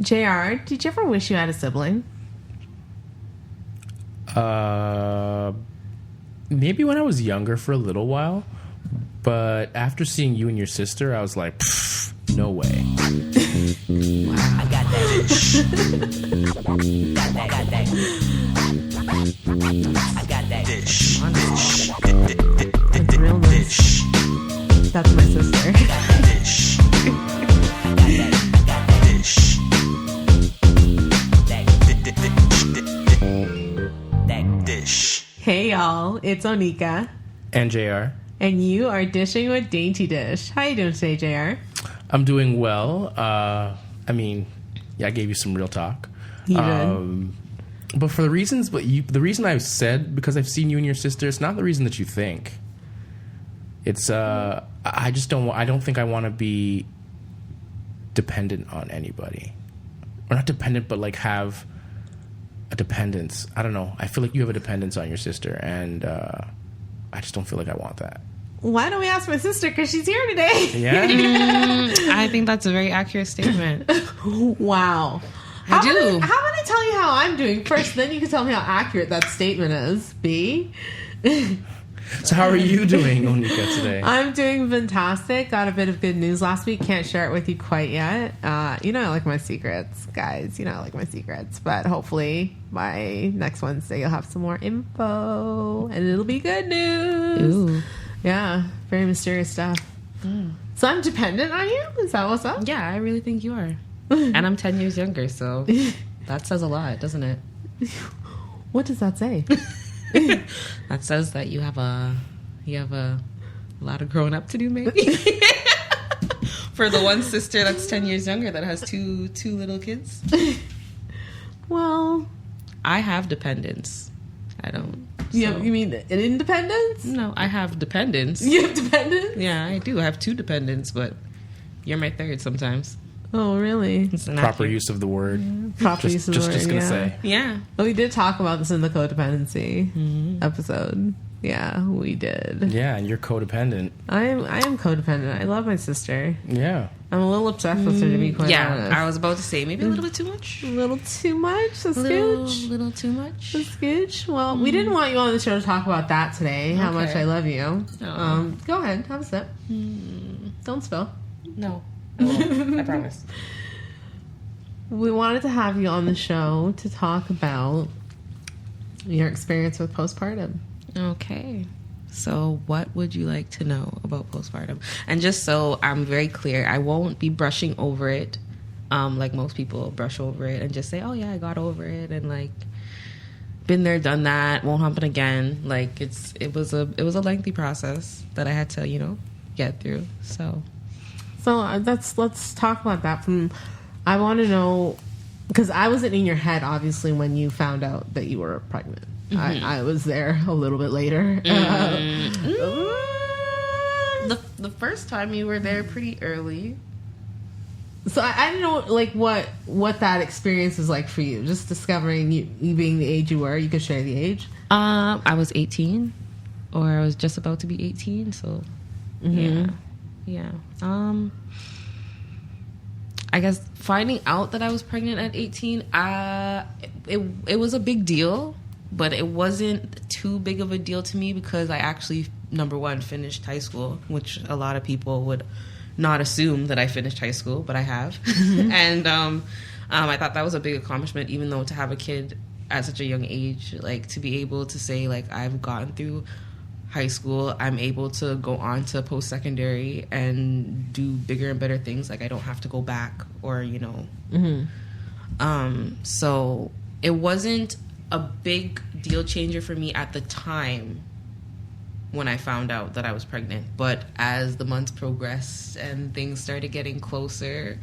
JR, did you ever wish you had a sibling? Maybe when I was younger for a little while, but after seeing you and your sister, I was like, no way. Wow. I got that. I got that. Dysh. That's real nice. That's my sister. Dysh. Dysh. Hey y'all, it's Onika. And JR. And you are dishing with Dainty Dish. How you doing today, JR? I'm doing well. I gave you some real talk. You did. But for the reasons, the reason I said, because I've seen you and your sister, it's not the reason that you think. It's, I don't think I want to be dependent on anybody. Or not dependent, but like have a dependence. I don't know. I feel like you have a dependence on your sister, and I just don't feel like I want that. Why don't we ask my sister? Because she's here today. Yeah? I think that's a very accurate statement. Wow. I do. How about I tell you how I'm doing first, then you can tell me how accurate that statement is, B? So how are you doing, Onika, today? I'm doing fantastic. Got a bit of good news last week. Can't share it with you quite yet. I like my secrets, guys. I like my secrets. But hopefully by next Wednesday you'll have some more info. And it'll be good news. Ooh. Yeah. Very mysterious stuff. Mm. So I'm dependent on you? Is that what's up? Yeah, I really think you are. And I'm 10 years younger, so that says a lot, doesn't it? What does that say? That says that you have a lot of growing up to do, maybe. For the one sister that's 10 years younger that has two little kids. Well, I have dependence. I don't. You mean an independence? No, I have dependence. You have dependence? Yeah, I do. I have two dependents, but you're my third sometimes. Oh, really? It's Proper use of the word. Proper use of the word, Just gonna yeah. say. Yeah. Well, we did talk about this in the codependency episode. Yeah, we did. Yeah, and you're codependent. I am codependent. I love my sister. Yeah. I'm a little obsessed with her, to be quite honest. I was about to say maybe a little bit too much. A little too much? A scooch? Little too much. A scooch? Well, we didn't want you on the show to talk about that today, how much I love you. Oh. Go ahead, have a sip. Don't spill. No. I won't. I promise. We wanted to have you on the show to talk about your experience with postpartum. Okay. So what would you like to know about postpartum? And just so I'm very clear, I won't be brushing over it like most people brush over it and just say, oh yeah, I got over it and like been there, done that, won't happen again. Like it was a lengthy process that I had to, get through. So let's talk about that. I want to know, because I wasn't in your head obviously when you found out that you were pregnant. I was there a little bit later. The first time you were there pretty early. So I don't know, like what that experience was like for you. Just discovering you being the age you were. You could share the age. I was 18, or I was just about to be 18. So yeah. I guess finding out that I was pregnant at 18, it was a big deal. But it wasn't too big of a deal to me because I actually, number one, finished high school, which a lot of people would not assume that I finished high school, but I have. And I thought that was a big accomplishment, even though to have a kid at such a young age, like to be able to say, like, I've gotten through high school, I'm able to go on to post-secondary and do bigger and better things. Like I don't have to go back or, so it wasn't a big deal changer for me at the time when I found out that I was pregnant. But as the months progressed and things started getting closer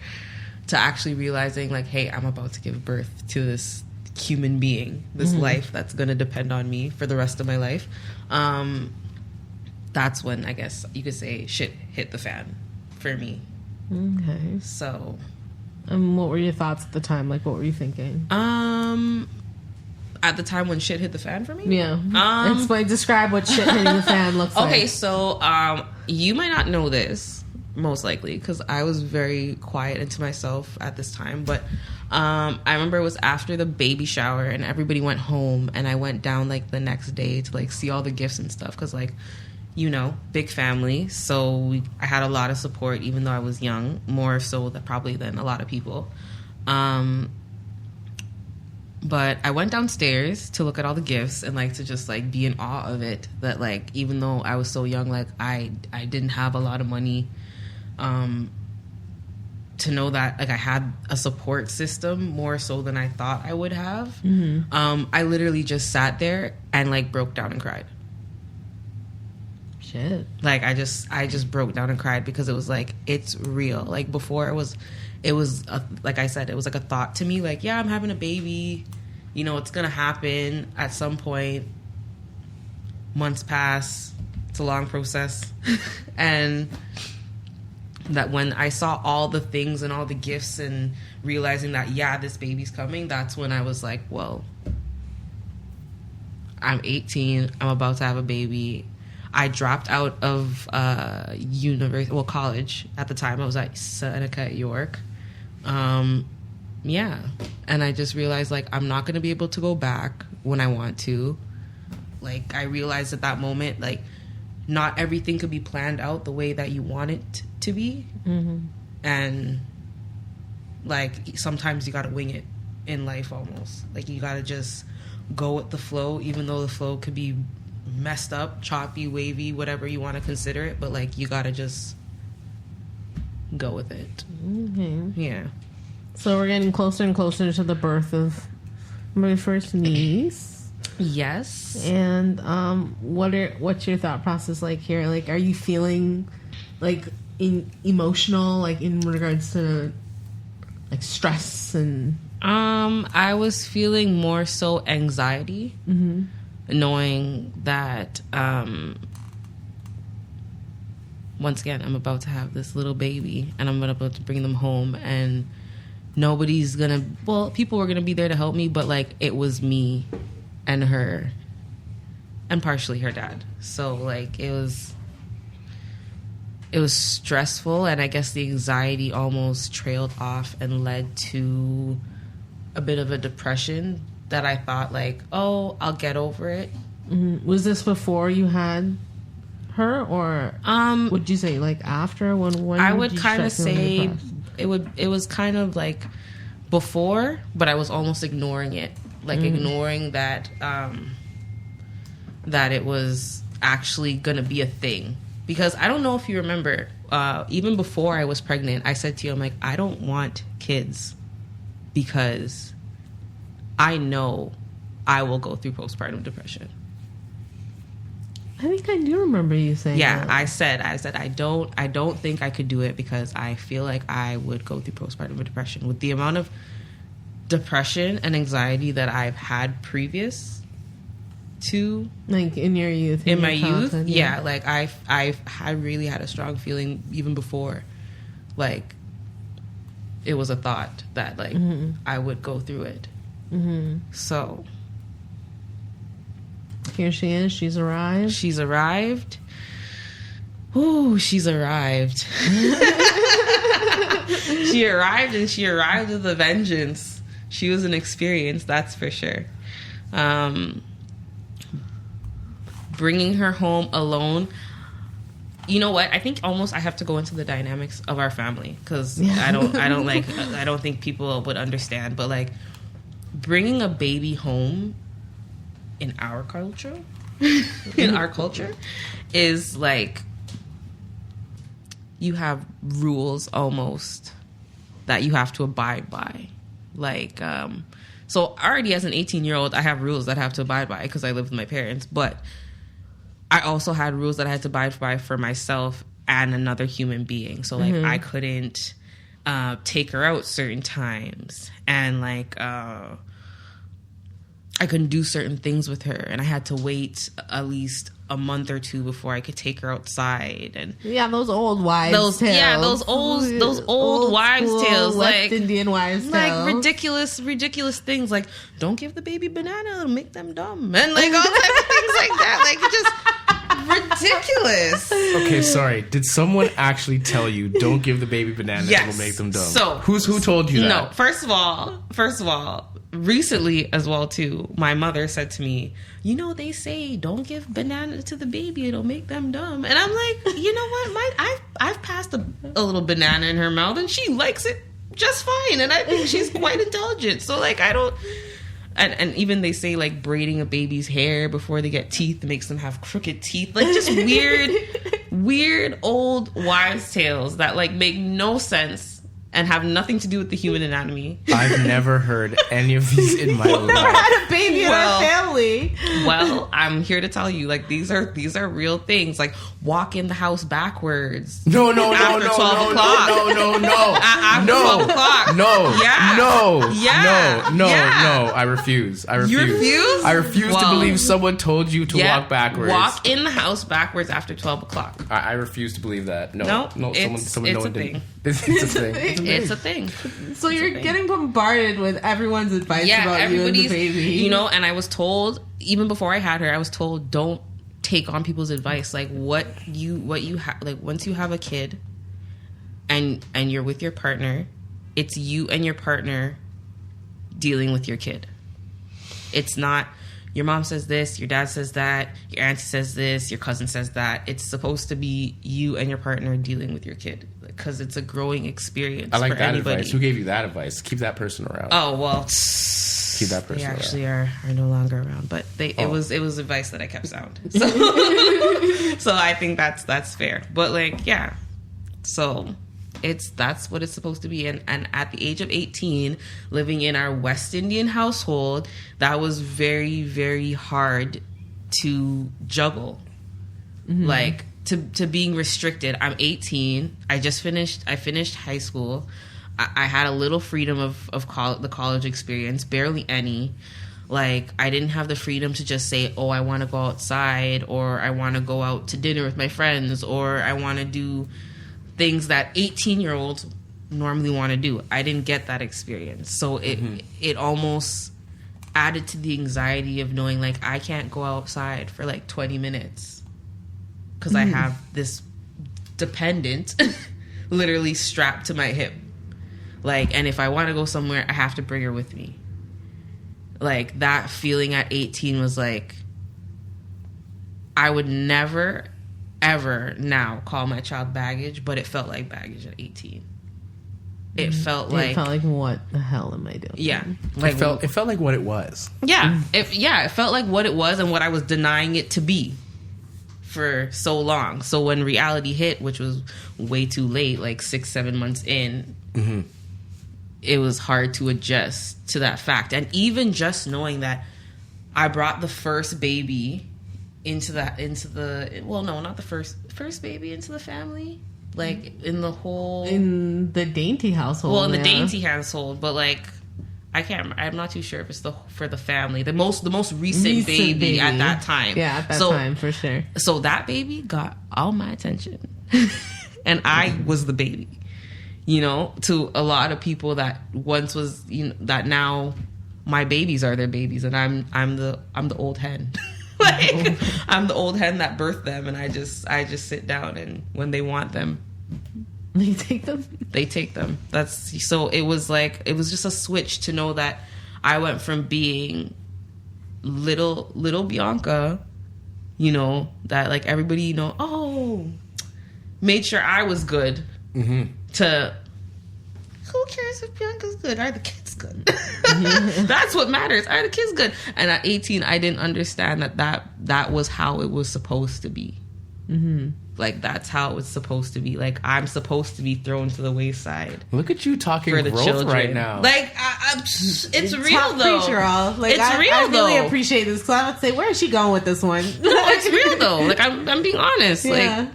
to actually realizing like, hey, I'm about to give birth to this human being, this life that's going to depend on me for the rest of my life. That's when I guess you could say shit hit the fan for me. Okay. So. What were your thoughts at the time? Like, what were you thinking? At the time when shit hit the fan for me? Yeah. Describe what shit hitting the fan looks like. Okay, so you might not know this, most likely, because I was very quiet into myself at this time, but I remember it was after the baby shower and everybody went home, and I went down like the next day to like see all the gifts and stuff because like, you know, big family. So I had a lot of support even though I was young, more so that probably than a lot of people. But I went downstairs to look at all the gifts and like to just like be in awe of it, that like even though I was so young, like I didn't have a lot of money, to know that like I had a support system more so than I thought I would have. I literally just sat there and like broke down and cried. Shit. Like I just broke down and cried because it was like, it's real. Like before it was like I said, it was like a thought to me, like, yeah, I'm having a baby, you know, it's gonna happen at some point. Months pass, it's a long process. And that when I saw all the things and all the gifts and realizing that, yeah, this baby's coming, that's when I was like, well, I'm 18, I'm about to have a baby. I dropped out of college at the time. I was at Seneca at York. Yeah. And I just realized, like, I'm not going to be able to go back when I want to. Like, I realized at that moment, like, not everything could be planned out the way that you want it to be. And, like, sometimes you got to wing it in life almost. Like, you got to just go with the flow, even though the flow could be messed up, choppy, wavy, whatever you want to consider it. But, like, you got to just go with it. Yeah. So we're getting closer and closer to the birth of my first niece. Yes. And what's your thought process like here? Like, are you feeling like emotional, like in regards to like stress and? I was feeling more so anxiety, knowing that once again I'm about to have this little baby and I'm about to bring them home, and nobody's gonna. Well, people were gonna be there to help me, but like it was me and her, and partially her dad. So like it was stressful, and I guess the anxiety almost trailed off and led to a bit of a depression that I thought like, oh, I'll get over it. Was this before you had her, or would you say like after? When I would kind of say it was kind of like before, but I was almost ignoring it, like ignoring that that it was actually gonna be a thing. Because I don't know if you remember, even before I was pregnant, I said to you, I'm like, I don't want kids because I know I will go through postpartum depression. I think I do remember you saying that. I said I don't think I could do it because I feel like I would go through postpartum depression with the amount of depression and anxiety that I've had previous to, like in your youth, in my youth. Yeah, like I've really had a strong feeling even before, like it was a thought that like I would go through it. So here she is. She's arrived. She's arrived. Ooh, she's arrived. She arrived, and she arrived with a vengeance. She was an experience, that's for sure. Bringing her home alone. You know what? I think almost I have to go into the dynamics of our family because I don't think people would understand. But like bringing a baby home in our culture, is like you have rules almost that you have to abide by. Like, so already as an 18-year-old, I have rules that I have to abide by because I live with my parents. But I also had rules that I had to abide by for myself and another human being. So like I couldn't take her out certain times, and like I couldn't do certain things with her, and I had to wait at least a month or two before I could take her outside. And those old wives tales. Yeah, those old wives tales, West like Indian wives tales, like ridiculous things, like don't give the baby banana, it'll make them dumb, and like all types of things like that, like just ridiculous. Okay, sorry. Did someone actually tell you don't give the baby bananas? Yes. It'll make them dumb? So who told you that? No, first of all, recently as well too, my mother said to me, you know, they say don't give banana to the baby, it'll make them dumb. And I'm like, you know what? I've passed a little banana in her mouth and she likes it just fine. And I think she's quite intelligent. So like I don't. And even they say like braiding a baby's hair before they get teeth makes them have crooked teeth. Like just weird old wives' tales that like make no sense and have nothing to do with the human anatomy. I've never heard any of these in my life. Never had a baby in our family. Well, I'm here to tell you, like these are real things. Like walk in the house backwards. No. After 12 o'clock. No. After 12 o'clock. No. Yeah. No. Yeah. No. Yeah. I refuse. You refuse? I refuse to Well, believe someone told you to walk backwards. Walk in the house backwards after 12 o'clock. I refuse to believe that. No. It's Someone a no one thing. didn't. It's a thing. It's a thing. So you're getting bombarded with everyone's advice about you and the baby. You know, and I was told, even before I had her, I was told, don't take on people's advice. Like what you have, like once you have a kid and you're with your partner, it's you and your partner dealing with your kid. It's not your mom says this, your dad says that, your auntie says this, your cousin says that. It's supposed to be you and your partner dealing with your kid because it's a growing experience. I like for that anybody. advice. Who gave you that advice? Keep that person around. Oh well, Keep that person they around. actually are no longer around, but it was advice that I kept sound. So, so I think that's fair. But like, yeah, so that's what it's supposed to be. And at the age of 18, living in our West Indian household, that was very, very hard to juggle. Mm-hmm. Like to being restricted. I'm 18. I finished high school. I had a little freedom of the college experience, barely any. Like, I didn't have the freedom to just say, oh, I want to go outside, or I want to go out to dinner with my friends, or I want to do things that 18-year-olds normally want to do. I didn't get that experience. So it almost added to the anxiety of knowing, like, I can't go outside for, like, 20 minutes because I have this dependent literally strapped to my hip. Like, and if I want to go somewhere, I have to bring her with me. Like, that feeling at 18 was like, I would never, ever now call my child baggage, but it felt like baggage at 18. It felt like what the hell am I doing? Yeah, like it felt like what it was. Yeah, it felt like what it was and what I was denying it to be for so long. So when reality hit, which was way too late, like 6-7 months in, it was hard to adjust to that fact. And even just knowing that I brought the first baby into the well, no, not the first baby into the family, like in the dainty household. Well, in the dainty household, but like I'm not too sure if it's for the family, the most recent baby at that time. Yeah, at that time for sure. So that baby got all my attention, and I was the baby. You know, to a lot of people that once was, you know, that now my babies are their babies, and I'm the old hen. Like, I'm the old hen that birthed them, and I just sit down, and when they want them, they take them. They take them. So it was just a switch to know that I went from being little Bianca, you know, that like everybody, you know, made sure I was good. To who cares if Bianca's good? Are the kids good? That's what matters. Are the kids good? And at 18, I didn't understand that was how it was supposed to be. Like, that's how it was supposed to be. Like, I'm supposed to be thrown to the wayside. Look at you talking for the growth children right now. Like, it's real though. Like, I really appreciate this because I would say, where is she going with this one? No, it's real though. Like, I'm being honest. Yeah. Like,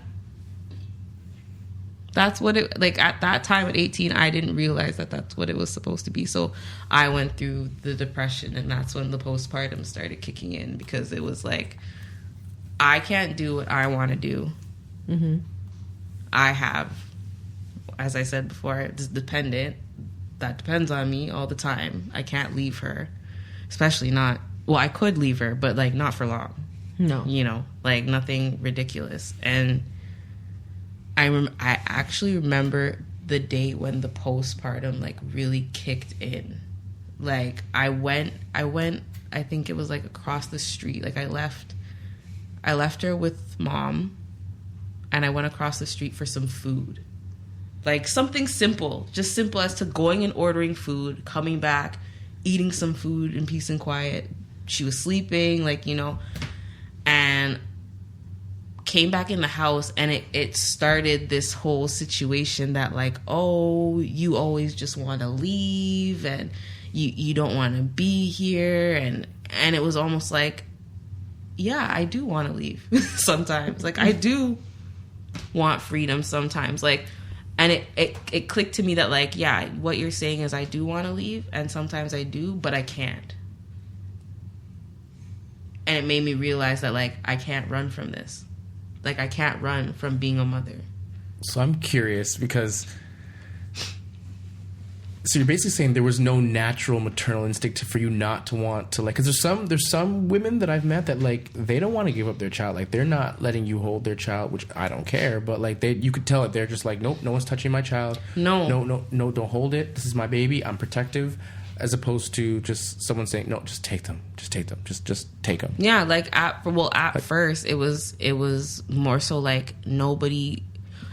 that's what it, like, at that time at 18, I didn't realize that that's what it was supposed to be. So I went through the depression, and that's when the postpartum started kicking in, because it was like, I can't do what I want to do. I have, as I said before, this dependent that depends on me all the time. I can't leave her, especially not, well, I could leave her, but like not for long. No. You know, like nothing ridiculous. And I actually remember the day when the postpartum like really kicked in. Like I went, I think it was like across the street. Like I left her with mom and I went across the street for some food. Like something simple, just simple as to going and ordering food, coming back, eating some food in peace and quiet. She was sleeping, like, you know, and came back in the house, and it started this whole situation that like, oh, you always just want to leave and you don't want to be here. And it was almost like, yeah, I do want to leave sometimes. Like I do want freedom sometimes. Like, and it clicked to me that like, yeah, what you're saying is I do want to leave, and sometimes I do, but I can't. And it made me realize that like I can't run from this. Like I can't run from being a mother. So I'm curious because, so you're basically saying there was no natural maternal instinct for you not to want to, like, because there's some women that I've met that like they don't want to give up their child. Like they're not letting you hold their child, which I don't care, but like you could tell it. They're just like, nope, no one's touching my child. No, don't hold it. This is my baby. I'm protective. As opposed to just someone saying, no, just take them, just take them. Yeah, like at first it was more so like nobody.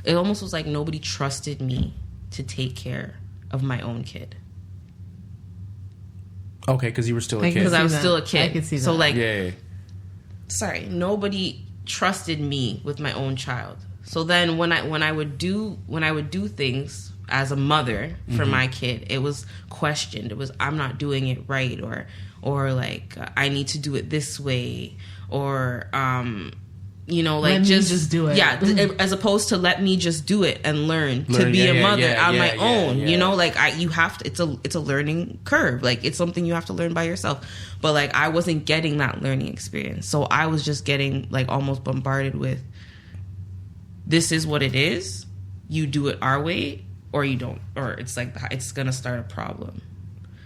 It almost was like nobody trusted me to take care of my own kid. Okay, because you were still a kid. Because I was still a kid. I could see that. So like, yeah. Sorry, nobody trusted me with my own child. So then when I would do things as a mother for my kid, it was questioned. It was, I'm not doing it right, or like I need to do it this way, or you know, like just do it. Yeah, as opposed to let me just do it and learn to be a mother on my own. You know, like you have to. It's a learning curve. Like it's something you have to learn by yourself. But like I wasn't getting that learning experience, so I was just getting like almost bombarded with, this is what it is. You do it our way, or you don't, or it's like it's gonna start a problem.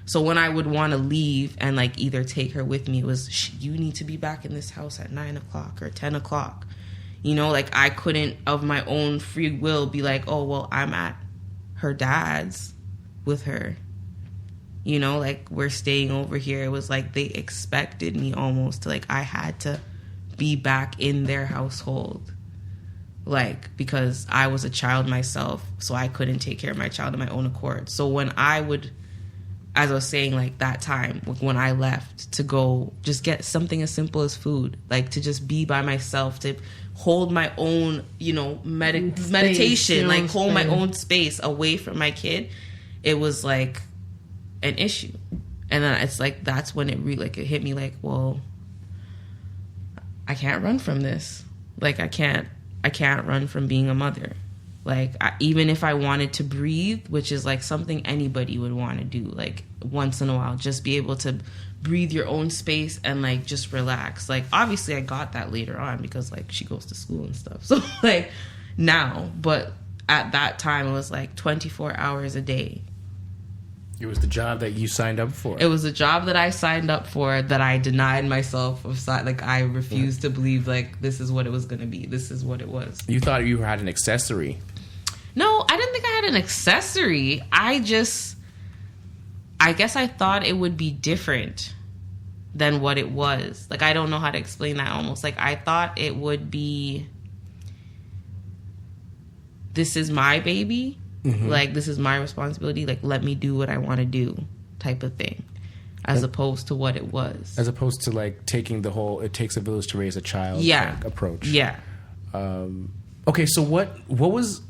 So when I would want to leave and like either take her with me, it was, you need to be back in this house at 9 o'clock or 10 o'clock. You know, like I couldn't of my own free will be like, oh, well, I'm at her dad's with her. You know, like we're staying over here. It was like they expected me almost to, like, I had to be back in their household. Like, because I was a child myself, so I couldn't take care of my child on my own accord. So when I would, as I was saying, like that time when I left to go just get something as simple as food, like to just be by myself, to hold my own, you know, meditation, like hold my own space away from my kid, it was like an issue. And then it's like, that's when it really, like, it hit me like, well, I can't run from this. Like, I can't run from being a mother. Like, even if I wanted to breathe, which is like something anybody would want to do, like once in a while, just be able to breathe your own space and like just relax. Like, obviously I got that later on because like she goes to school and stuff. So like now, but at that time it was like 24 hours a day. It was the job that you signed up for. It was a job that I signed up for that I denied myself of. Like, I refused to believe, like, this is what it was going to be. This is what it was. You thought you had an accessory. No, I didn't think I had an accessory. I guess I thought it would be different than what it was. Like, I don't know how to explain that almost. Like, I thought it would be, this is my baby. Mm-hmm. Like, this is my responsibility. Like, let me do what I want to do type of thing. As opposed to what it was. As opposed to, like, taking the whole, it takes a village to raise a child like, approach. Yeah. Okay, so what was...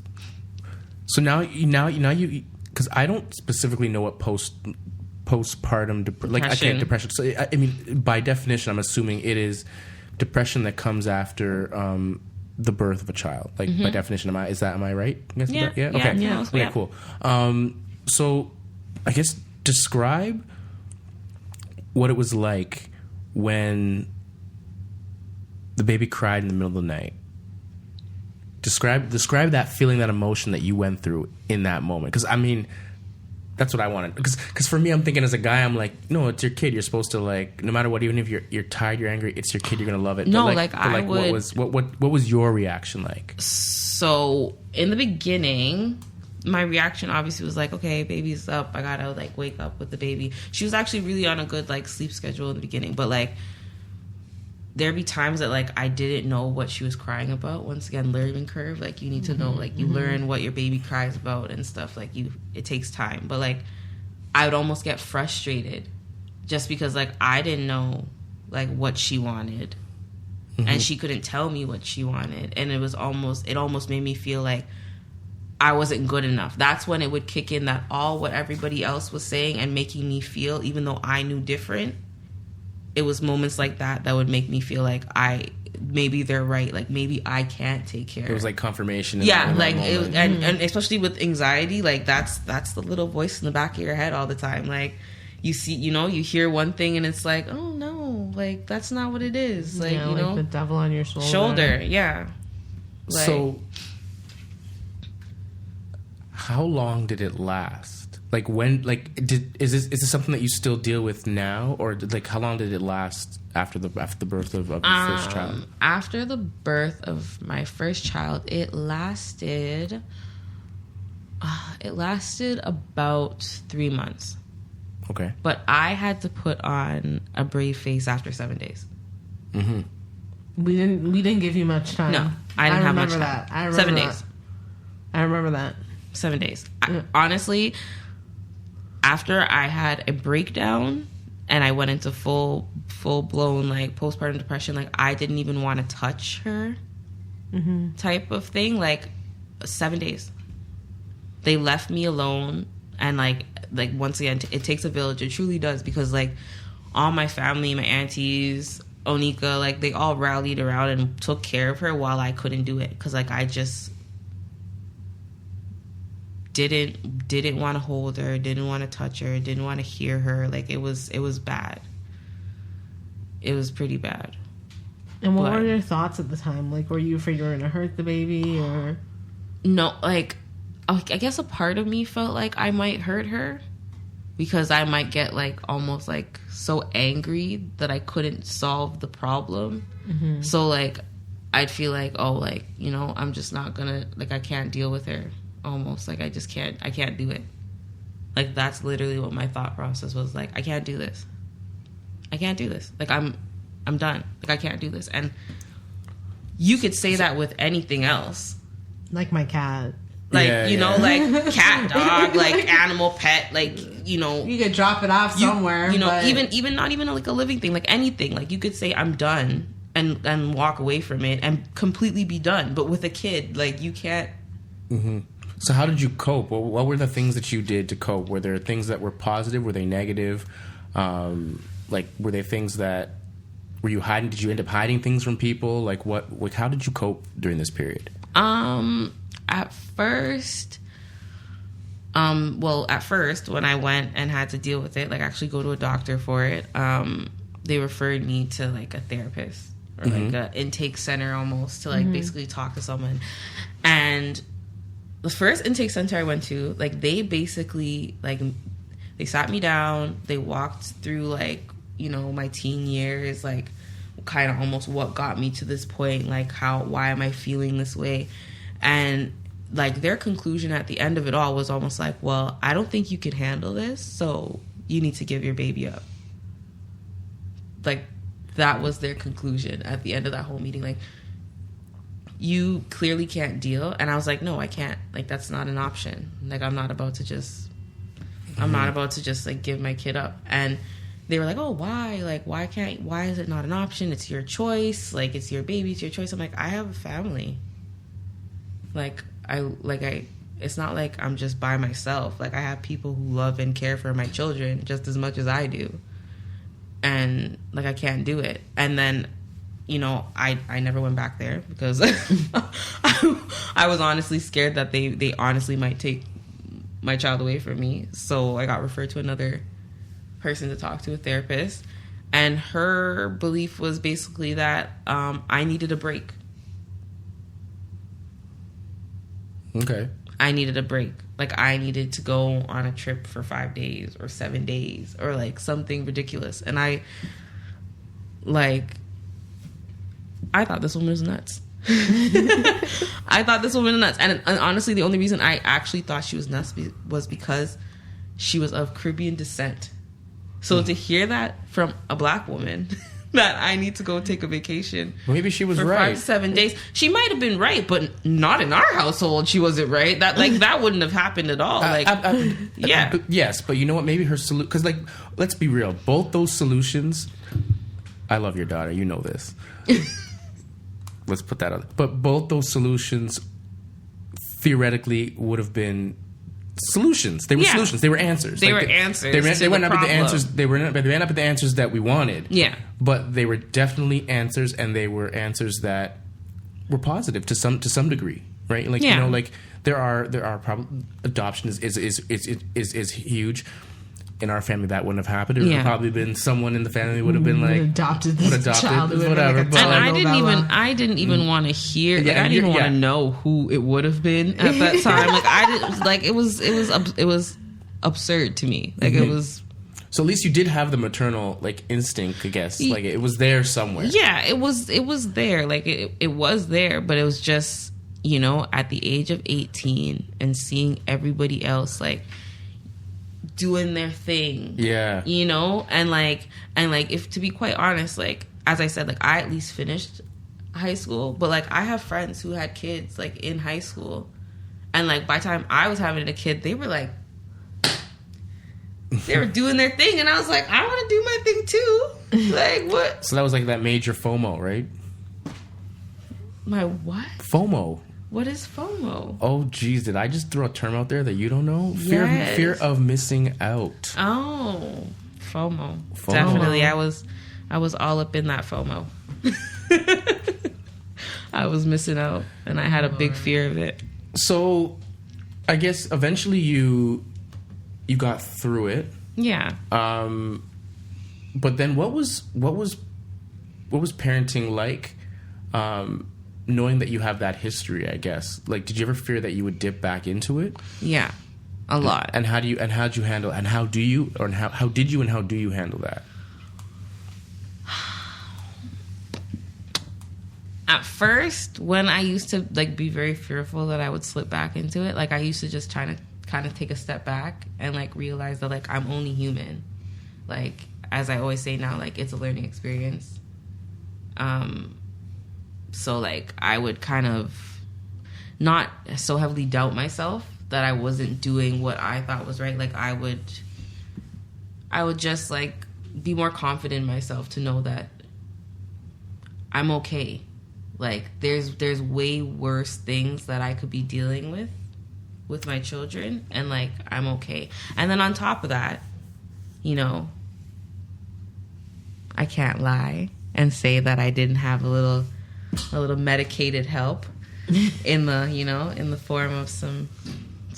So now you... Because I don't specifically know what postpartum... depression. So, I mean, by definition, I'm assuming it is depression that comes after... the birth of a child, like by definition, am I right? Yeah. Okay. Yeah. Okay. Cool. So, I guess describe what it was like when the baby cried in the middle of the night. Describe that feeling, that emotion that you went through in that moment. Because I mean, That's what I wanted. Because for me, I'm thinking as a guy, I'm like, no, it's your kid. You're supposed to, like, no matter what, even if you're tired, you're angry, it's your kid. You're gonna love it. No, what was your reaction like? So in the beginning, my reaction obviously was like, okay, baby's up. I gotta like wake up with the baby. She was actually really on a good like sleep schedule in the beginning, but like there'd be times that like I didn't know what she was crying about. Once again, learning curve. Like you need to know, like you learn what your baby cries about and stuff. Like it takes time. But like I would almost get frustrated just because like I didn't know like what she wanted, and she couldn't tell me what she wanted, and it almost made me feel like I wasn't good enough. That's when it would kick in that what everybody else was saying and making me feel, even though I knew different. It was moments like that would make me feel like maybe they're right. Like maybe I can't take care. It was like confirmation. Yeah, like it was, and especially with anxiety, like that's the little voice in the back of your head all the time. Like you see, you hear one thing and it's like, oh no, like that's not what it is. Like like the devil on your shoulder. Yeah. Like, so, how long did it last? Like when, like, is this something that you still deal with now, or like how long did it last after the birth of your first child? After the birth of my first child, it lasted about 3 months. Okay, but I had to put on a brave face after 7 days. Mm-hmm. We didn't give you much time. No, I didn't have much time. I remember 7 that. days. I remember that. 7 days. Honestly, after I had a breakdown and I went into full blown like postpartum depression, like I didn't even want to touch her, type of thing. Like 7 days, they left me alone, and like once again, it takes a village. It truly does, because like all my family, my aunties, Onika, like they all rallied around and took care of her while I couldn't do it, because like I just didn't want to hold her, didn't want to touch her, didn't want to hear her. Like it was bad. It was pretty bad. And what were your thoughts at the time? Like, were you afraid you were going to hurt the baby, or? No, like I guess a part of me felt like I might hurt her, because I might get like almost like so angry that I couldn't solve the problem. So like I'd feel like, oh, like, I'm just not gonna, like, I can't deal with her. Almost like I can't do it. Like that's literally what my thought process was. Like I can't do this. Like I'm done. Like I can't do this. And you could say that with anything else, like my cat. Like like cat, dog, like animal, pet, like you could drop it off somewhere. But even not even like a living thing, like anything. Like you could say I'm done and walk away from it and completely be done. But with a kid, like you can't. So how did you cope? What were the things that you did to cope? Were there things that were positive? Were they negative? Like, were they things that, were you hiding? Did you end up hiding things from people? Like, how did you cope during this period? At first, when I went and had to deal with it, like actually go to a doctor for it, they referred me to like a therapist or like a intake center almost, to like basically talk to someone. And the first intake center I went to, like they basically like they sat me down, they walked through like my teen years, like kind of almost what got me to this point, like why am I feeling this way. And like their conclusion at the end of it all was almost like, well, I don't think you can handle this, so you need to give your baby up. Like that was their conclusion at the end of that whole meeting. Like, you clearly can't deal. And I was like, no, I can't. Like, that's not an option. Like, I'm not about to just like give my kid up. And they were like, oh, why? Like, why is it not an option? It's your choice. Like, it's your baby. It's your choice. I'm like, I have a family. It's not like I'm just by myself. Like, I have people who love and care for my children just as much as I do. And like, I can't do it. And then, I never went back there because I was honestly scared that they honestly might take my child away from me. So I got referred to another person to talk to, a therapist. And her belief was basically that I needed a break. Okay. I needed a break. like I needed to go on a trip for 5 days or 7 days or like something ridiculous. And I thought this woman was nuts. I thought this woman was nuts. And honestly, the only reason I actually thought she was nuts was because she was of Caribbean descent. So to hear that from a black woman, that I need to go take a vacation. Maybe she was for right. 5 to 7 days. She might have been right, but not in our household. She wasn't right. That that wouldn't have happened at all. Yeah. Yes, but you know what? Maybe her solution. Because let's be real. Both those solutions. I love your daughter. You know this. Let's put that on. But both those solutions theoretically would have been solutions. They were solutions. They were answers. They were answers. They went up with the answers. They ran up with the answers that we wanted. Yeah. But they were definitely answers, and they were answers that were positive to some degree, right? Like you know, like there are probably adoption is huge. In our family, that wouldn't have happened. It would have probably been someone in the family would have been like adopted this child, whatever. Like but I didn't even want to hear. Like, I didn't even want to know who it would have been at that time. Like I didn't. Like it was absurd to me. Like it was. So at least you did have the maternal like instinct, I guess. Like it was there somewhere. Yeah, it was there. Like it was there, but it was just, you know, at the age of 18 and seeing everybody else like doing their thing. Yeah. You know, and like if to be quite honest, like as I said, like I at least finished high school, but like I have friends who had kids like in high school, and like by the time I was having a kid, they were like they were doing their thing, and I was like, I want to do my thing too. Like what? So that was like that major FOMO, right? My what? FOMO. What is FOMO? Oh, geez, did I just throw a term out there that you don't know? Fear of missing out. Oh, FOMO. Definitely, I was all up in that FOMO. I was missing out, and I had a big fear of it. So, I guess eventually you got through it. Yeah. But then what was parenting like? Knowing that you have that history, I guess. Like, did you ever fear that you would dip back into it? Yeah, a lot. And how did you handle? And how did you handle that? At first, when I used to like be very fearful that I would slip back into it, like I used to just try to kind of take a step back and like realize that like I'm only human. Like as I always say now, like it's a learning experience. So like I would kind of not so heavily doubt myself that I wasn't doing what I thought was right. Like I would just like be more confident in myself to know that I'm okay. Like there's way worse things that I could be dealing with my children, and like I'm okay. And then on top of that, you know, I can't lie and say that I didn't have a little medicated help in the form of some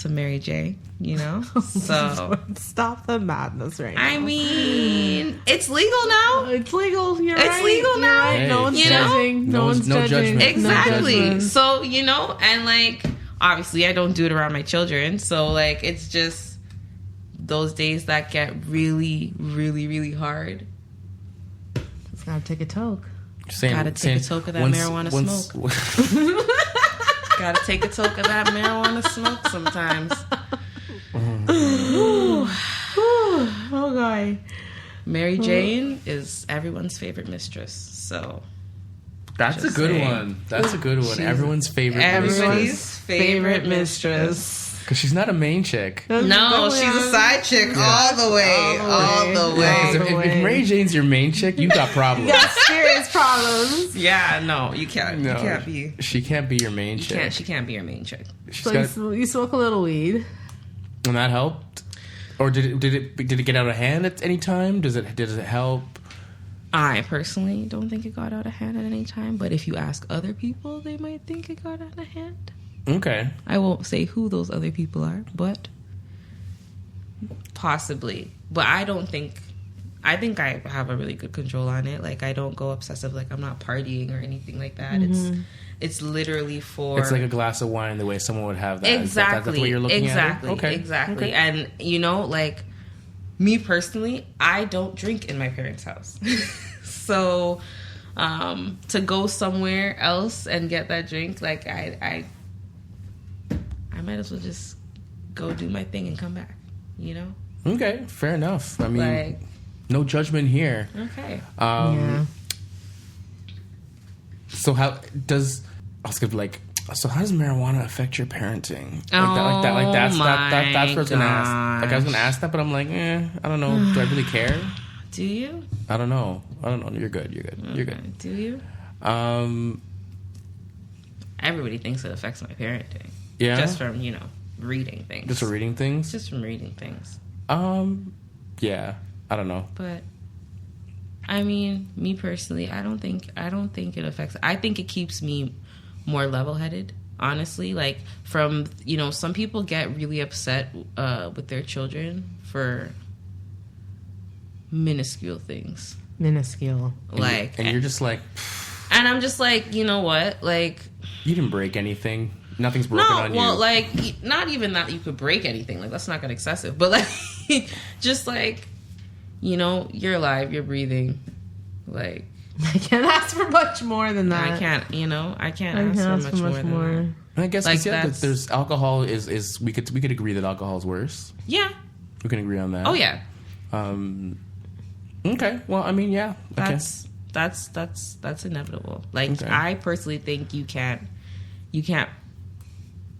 Mary J, you know. So stop the madness right now. I mean, it's legal now. It's legal. It's legal now. Right. Hey, no one's judging. No one's judging. Judgment. Exactly. No judgment. So, you know, and like obviously I don't do it around my children. So like it's just those days that get really, really, really hard. Just gotta take a toke. Gotta take a toke of that marijuana smoke. Gotta take a toke of that marijuana smoke sometimes. Oh, God. Mary Jane is everyone's favorite mistress. So that's a good one. That's a good one. Everyone's favorite mistress. Everybody's favorite mistress. Because she's not a main chick. No, she's a side chick all the way. All the way. If Mary Jane's your main chick, you got problems. You got serious problems. Yeah, no, you can't. No, you can't be. She can't be your main chick. She can't be your main chick. So you smoke a little weed. And that helped? Or did it get out of hand at any time? Does it help? I personally don't think it got out of hand at any time, but if you ask other people, they might think it got out of hand. Okay. I won't say who those other people are, but possibly. But I don't think I think I have a really good control on it. Like, I don't go obsessive. Like, I'm not partying or anything like that. It's literally for... It's like a glass of wine the way someone would have that. Exactly. That's the way you're looking at it? Okay. Exactly. Okay. And, you know, like, me personally, I don't drink in my parents' house. So, to go somewhere else and get that drink, like, I might as well just go do my thing and come back, you know? Okay, fair enough. I mean, Like... no judgment here. Okay. Yeah. So how does... I was gonna be like... So how does marijuana affect your parenting? That's what I was gonna ask. Like, I was gonna ask that, but I'm like, I don't know. Do I really care? Do you? I don't know. You're good. You're good. Do you? Everybody thinks it affects my parenting. Yeah. Just from, you know, reading things. Just from reading things? Just from reading things. Yeah. I don't know. But I mean, me personally, I don't think it affects. I think it keeps me more level-headed, honestly. Like, from, you know, some people get really upset with their children for minuscule things. Minuscule. Like, and you're just like... And I'm just like, you know what? Like... You didn't break anything. Nothing's broken on you. No, well, like, not even that you could break anything. Like, that's not that excessive. But, like, just like, you know, you're alive, you're breathing. Like... I can't ask for much more than that. I can't ask for much more than that. I guess Like, there's alcohol is we could agree that alcohol is worse. Yeah. We can agree on that. Oh, yeah. Okay. Well, I mean, yeah. Okay. That's inevitable. Like, Okay. I personally think you can't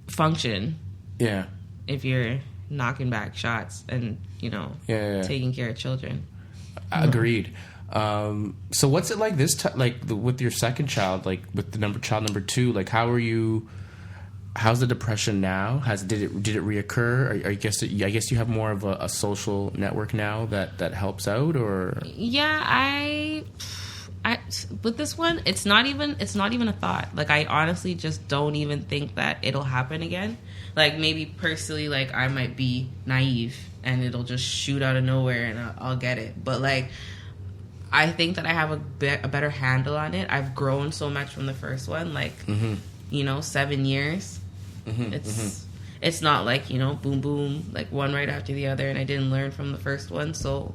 function Yeah. if you're knocking back shots and, you know, Yeah. taking care of children. Agreed. So what's it like with your second child, like with the child number 2, like how's the depression now? Did it reoccur? I guess you have more of a social network now that helps out, or? Yeah, I with this one, it's not even a thought. Like, I honestly just don't even think that it'll happen again. Like, maybe personally, like, I might be naive and it'll just shoot out of nowhere and I'll get it. But, like, I think that I have a better handle on it. I've grown so much from the first one, like, you know, 7 years. It's not like, you know, boom, boom, like one right after the other, and I didn't learn from the first one. So,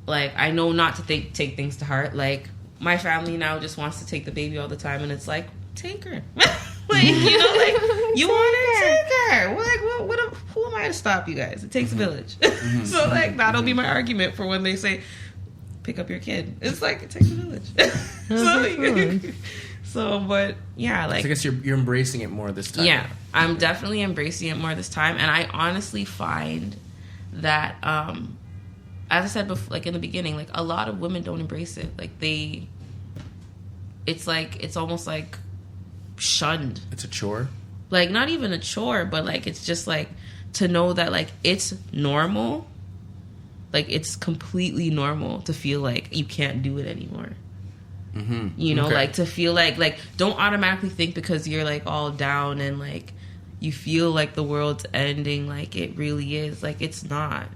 like, I know not to take things to heart. Like, my family now just wants to take the baby all the time, and it's like, take her. Like, you know, like, you want her, take her. Like, who am I to stop you guys? It takes a village. So, like, that'll be my argument for when they say, pick up your kid. It's like, it takes a village. So, but yeah, like, so I guess you're embracing it more this time. Yeah, I'm definitely embracing it more this time, and I honestly find that, as I said before, like in the beginning, like a lot of women don't embrace it. Like it's almost like shunned. It's a chore. Like, not even a chore, but like it's just like to know that like it's normal. Like, it's completely normal to feel like you can't do it anymore. You know, like, to feel like, don't automatically think because you're, like, all down and, like, you feel like the world's ending, like, it really is. Like, it's not.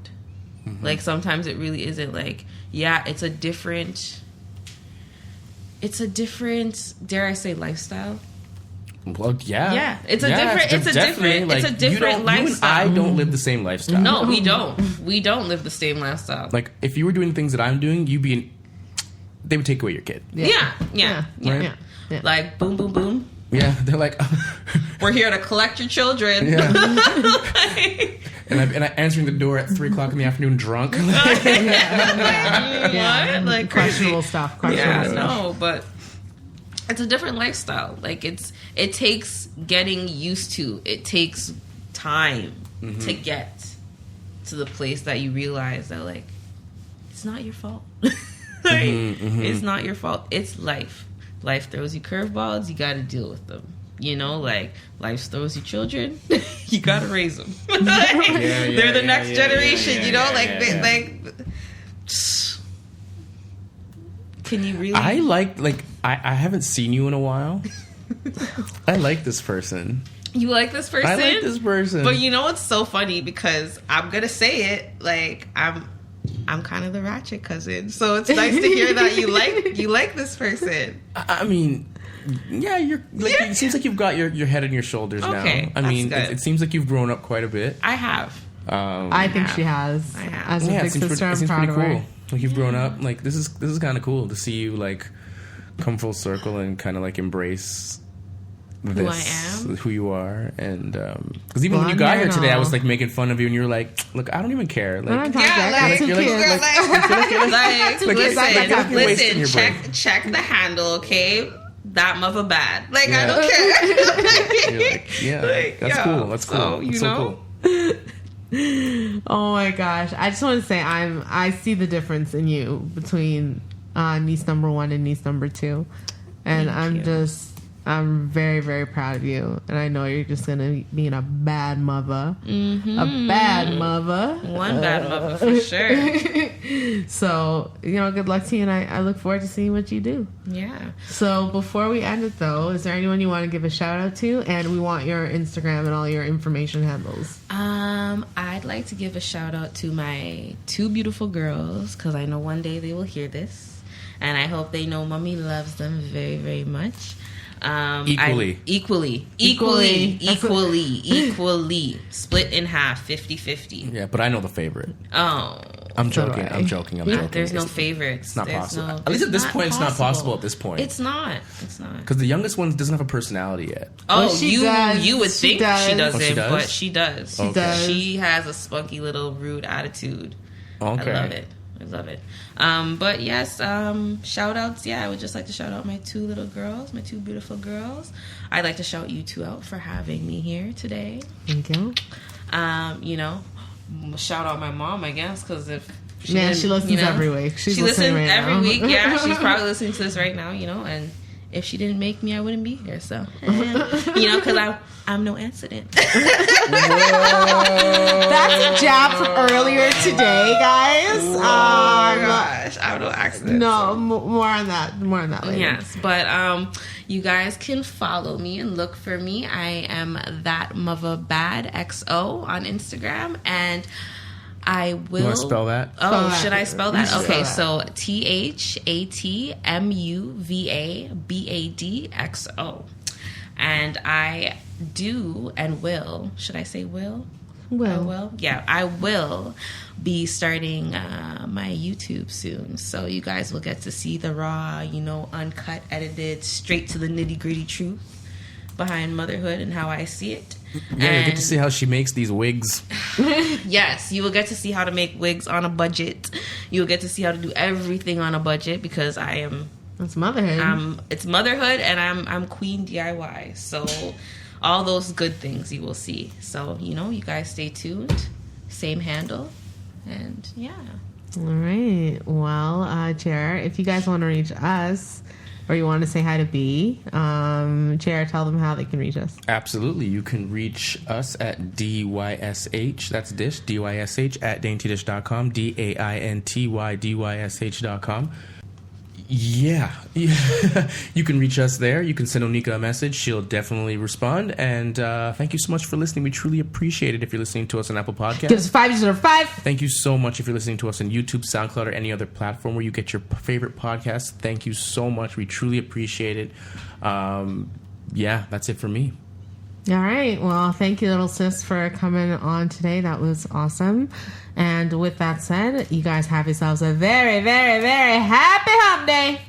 Like, sometimes it really isn't. Like, yeah, it's a different, dare I say, lifestyle. Well, yeah. Yeah, it's a different lifestyle. You and I don't live the same lifestyle. No, we don't. We don't live the same lifestyle. Like, if you were doing things that I'm doing, they would take away your kid. Yeah. Like, boom, boom, boom. Yeah, they're like, we're here to collect your children. Yeah. and I'm answering the door at 3:00 in the afternoon, drunk. What? Like, questionable stuff. No, but it's a different lifestyle. Like, it takes getting used to. It takes time to get to the place that you realize that, like, it's not your fault. It's not your fault. It's life. Life throws you curveballs. You got to deal with them. You know, like, life throws you children. You got to raise them. They're the next generation. You know, like. Can you really? I haven't seen you in a while. I like this person. You like this person? I like this person. But you know what's so funny? Because I'm going to say it. Like, I'm kind of the ratchet cousin, so it's nice to hear that you like this person. I mean, yeah, it seems like you've got your head on your shoulders Okay, now. I mean, that's good. it seems like you've grown up quite a bit. I have. I think she has. I have. As a big sister, I'm proud of her. Like you've grown up. Like this is kind of cool to see you like come full circle and kind of like embrace who you are, and because even when you got here today, I was like making fun of you, and you were like, "Look, I don't even care." Like, listen, check the handle, okay? That mother bad. Like I don't care. That's cool. That's cool. That's so cool. Oh my gosh! I just want to say I see the difference in you between niece number 1 and niece number 2, and I'm very, very proud of you, and I know you're just gonna be a bad mother, a bad mother, one bad mother for sure. So good luck to you, and I look forward to seeing what you do. Yeah. So before we end it, though, is there anyone you want to give a shout out to? And we want your Instagram and all your information handles. I'd like to give a shout out to my 2 beautiful girls, because I know one day they will hear this, and I hope they know Mommy loves them very, very much. Equally. Split in half, 50-50. Yeah, but I know the favorite. Oh. I'm joking. There's no favorites. It's not possible. At least at this point, it's not possible at this point. It's not. Because the youngest one doesn't have a personality yet. Oh, well, you would think she doesn't, does? but she does. She does. She has a spunky little rude attitude. Okay. I love it. But yes, shout outs. Yeah, I would just like to shout out my 2 little girls, my 2 beautiful girls. I'd like to shout you 2 out for having me here today. Thank you. Shout out my mom, I guess, because if she listens every week. She listens every week. Yeah, she's probably listening to this right now. And if she didn't make me, I wouldn't be here. So, because I'm no accident. That's a jab from earlier today, guys. Oh my gosh, I'm no accident. No, more on that later. Yes, but you guys can follow me and look for me. I am that mother bad XO on Instagram, and I will. You want to spell that? Oh, should I spell that? Okay, so THATMUVABADXO. And I do and will. Should I say will? Will. I will. Yeah, I will be starting my YouTube soon. So you guys will get to see the raw, uncut, edited, straight to the nitty gritty truth behind motherhood and how I see it. Yeah, you get to see how she makes these wigs. Yes, you will get to see how to make wigs on a budget. You'll get to see how to do everything on a budget, because I am... It's motherhood. It's motherhood, and I'm queen DIY. So all those good things you will see. So, you guys stay tuned. Same handle. And, yeah. All right. Well, Chair, if you guys want to reach us, or you want to say hi to B, Chair, tell them how they can reach us. Absolutely. You can reach us at DYSH, that's Dysh, DYSH, at daintydish.com, DAINTYDYSH.com. Yeah. You can reach us there. You can send Onika a message. She'll definitely respond. And thank you so much for listening. We truly appreciate it if you're listening to us on Apple Podcasts. Give us 5 out of 5. Thank you so much if you're listening to us on YouTube, SoundCloud, or any other platform where you get your favorite podcasts. Thank you so much. We truly appreciate it. Yeah, that's it for me. All right. Well, thank you, little sis, for coming on today. That was awesome. And with that said, you guys have yourselves a very, very, very happy hump day.